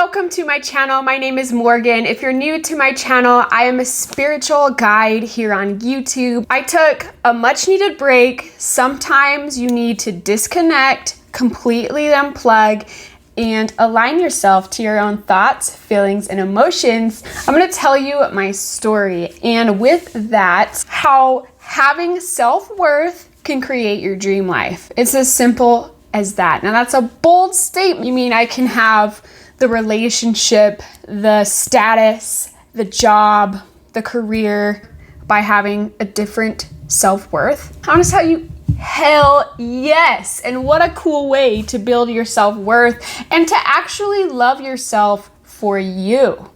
welcome to my channel. My name is Morgan. If you're new to my channel, I am a spiritual guide here on YouTube. I took a much needed break. Sometimes you need to disconnect, completely unplug, and align yourself to your own thoughts, feelings, and emotions. I'm going to tell you my story, and with that, how having self-worth can create your dream life. It's as simple as that. Now that's a bold statement. You mean I can have the relationship, the status, the job, the career by having a different self-worth? I want to tell you, hell yes. And what a cool way to build your self-worth and to actually love yourself for you.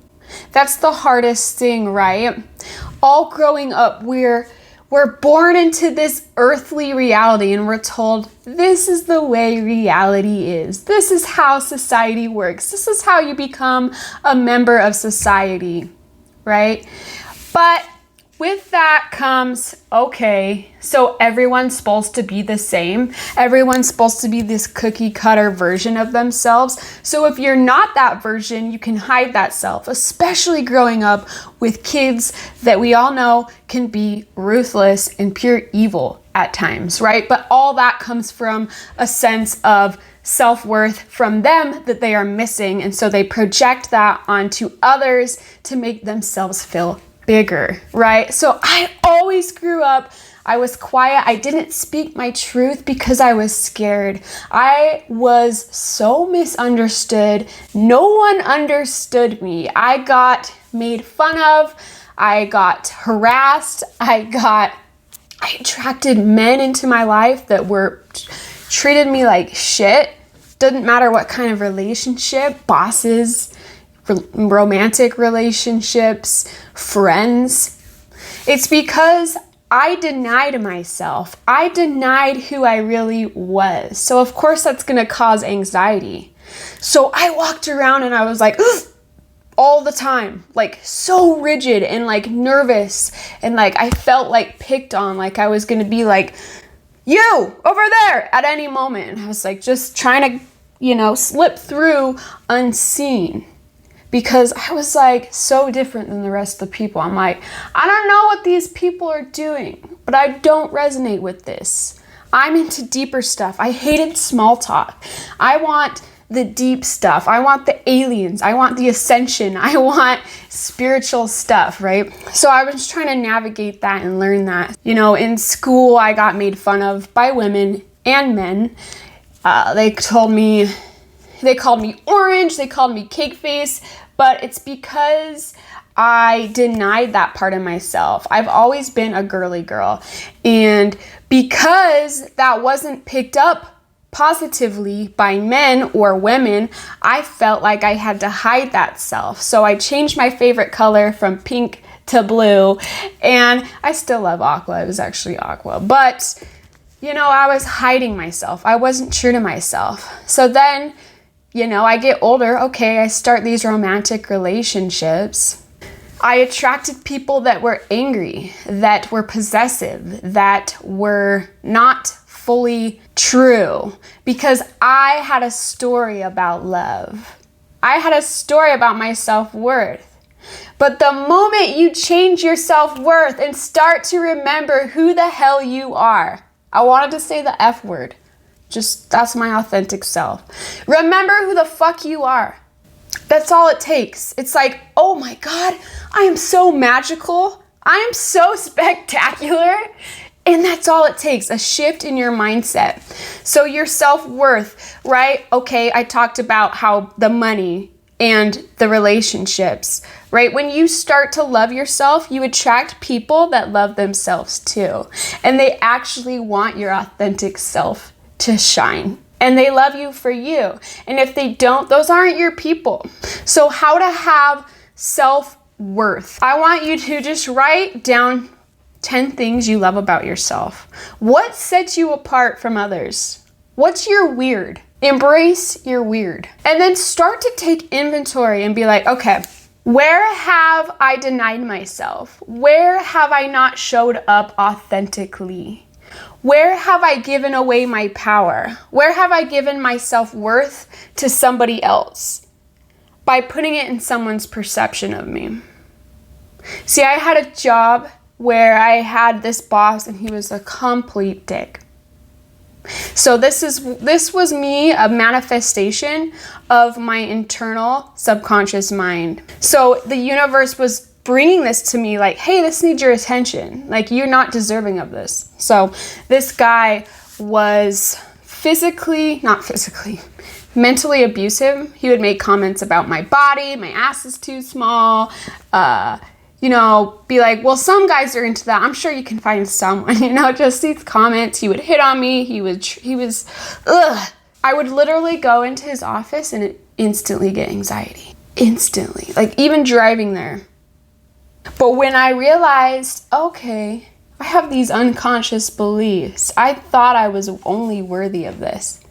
That's the hardest thing, right? All growing up, we're born into this earthly reality and we're told this is the way reality is. This is how society works. This is how you become a member of society, right? But with that comes, okay, so everyone's supposed to be the same. Everyone's supposed to be this cookie cutter version of themselves. So if you're not that version, you can hide that self, especially growing up with kids that we all know can be ruthless and pure evil at times, right? But all that comes from a sense of self-worth from them that they are missing. And so they project that onto others to make themselves feel bigger, right? So I always grew up, I was quiet. I didn't speak my truth because I was scared. I was so misunderstood. No one understood me. I got made fun of. I got harassed. I attracted men into my life that treated me like shit. Doesn't matter what kind of relationship, bosses, romantic relationships, friends. It's because I denied myself. I denied who I really was. So of course that's going to cause anxiety. So I walked around and I was like, all the time, like so rigid and like nervous. And like I felt like picked on, like I was going to be like, you over there at any moment. And I was like just trying to, slip through unseen. Because I was like so different than the rest of the people. I'm like, I don't know what these people are doing, but I don't resonate with this. I'm into deeper stuff. I hated small talk. I want the deep stuff. I want the aliens. I want the ascension. I want spiritual stuff, right? So I was trying to navigate that and learn that. In school, I got made fun of by women and men. They called me orange. They called me cake face. But it's because I denied that part of myself. I've always been a girly girl. And because that wasn't picked up positively by men or women, I felt like I had to hide that self. So I changed my favorite color from pink to blue. And I still love aqua. It was actually aqua. But, I was hiding myself. I wasn't true to myself. So then I get older, okay, I start these romantic relationships. I attracted people that were angry, that were possessive, that were not fully true, because I had a story about love. I had a story about my self-worth. But the moment you change your self-worth and start to remember who the hell you are, I wanted to say the F word. That's my authentic self. Remember who the fuck you are. That's all it takes. It's like, oh my God, I am so magical. I am so spectacular. And that's all it takes, a shift in your mindset. So your self-worth, right? Okay, I talked about how the money and the relationships, right? When you start to love yourself, you attract people that love themselves too. And they actually want your authentic self to shine, and they love you for you. And if they don't, those aren't your people. So how to have self-worth? I want you to just write down 10 things you love about yourself. What sets you apart from others? What's your weird? Embrace your weird. And then start to take inventory and be like, okay, where have I denied myself? Where have I not showed up authentically? Where have I given away my power? Where have I given my self-worth to somebody else? by putting it in someone's perception of me. See, I had a job where I had this boss and he was a complete dick. So this was me, a manifestation of my internal subconscious mind. So the universe was bringing this to me like, hey, this needs your attention. Like, you're not deserving of this. So this guy was mentally abusive. He would make comments about my body, my ass is too small, be like, well, some guys are into that. I'm sure you can find someone, just these comments. He would hit on me. He was, I would literally go into his office and instantly get anxiety. Instantly. Like, even driving there. But when I realized, okay, I have these unconscious beliefs. I thought I was only worthy of this.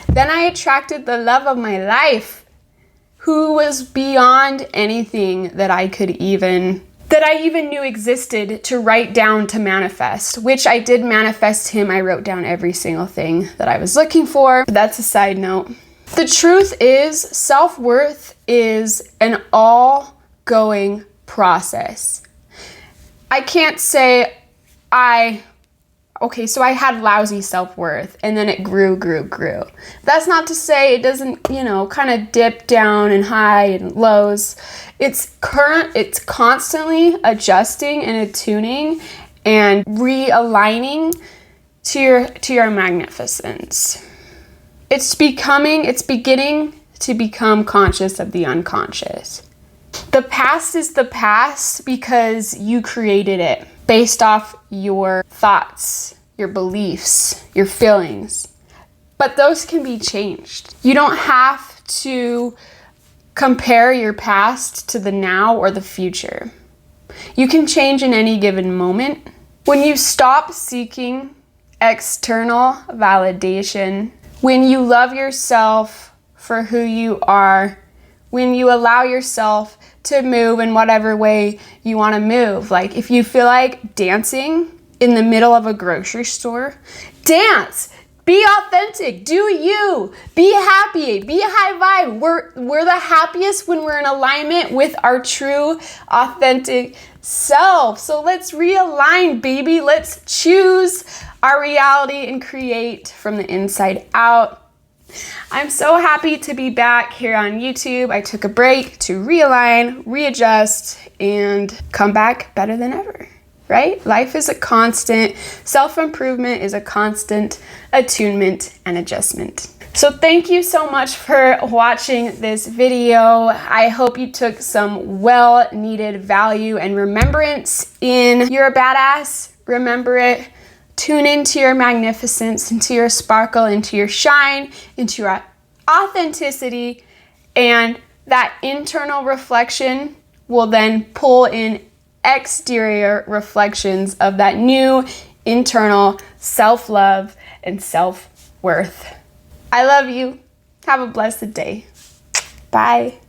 Then I attracted the love of my life, who was beyond anything that I even knew existed to write down to manifest, which I did manifest him. I wrote down every single thing that I was looking for. But that's a side note. The truth is, self-worth is an all-going process. I can't say so I had lousy self-worth and then it grew. That's not to say it doesn't, kind of dip down and high and lows. It's constantly adjusting and attuning and realigning to your magnificence. It's beginning to become conscious of the unconscious. The past is the past because you created it based off your thoughts, your beliefs, your feelings. But those can be changed. You don't have to compare your past to the now or the future. You can change in any given moment. When you stop seeking external validation, when you love yourself for who you are, when you allow yourself to move in whatever way you want to move. Like, if you feel like dancing in the middle of a grocery store, dance. Be authentic. Do you. Be happy. Be high vibe. We're the happiest when we're in alignment with our true, authentic self. So let's realign, baby. Let's choose our reality and create from the inside out. I'm so happy to be back here on YouTube. I took a break to realign, readjust, and come back better than ever, right? Life is a constant. Self-improvement is a constant attunement and adjustment. So thank you so much for watching this video. I hope you took some well-needed value and remembrance in You're a Badass. Remember it. Tune into your magnificence, into your sparkle, into your shine, into your authenticity, and that internal reflection will then pull in exterior reflections of that new internal self-love and self-worth. I love you. Have a blessed day. Bye.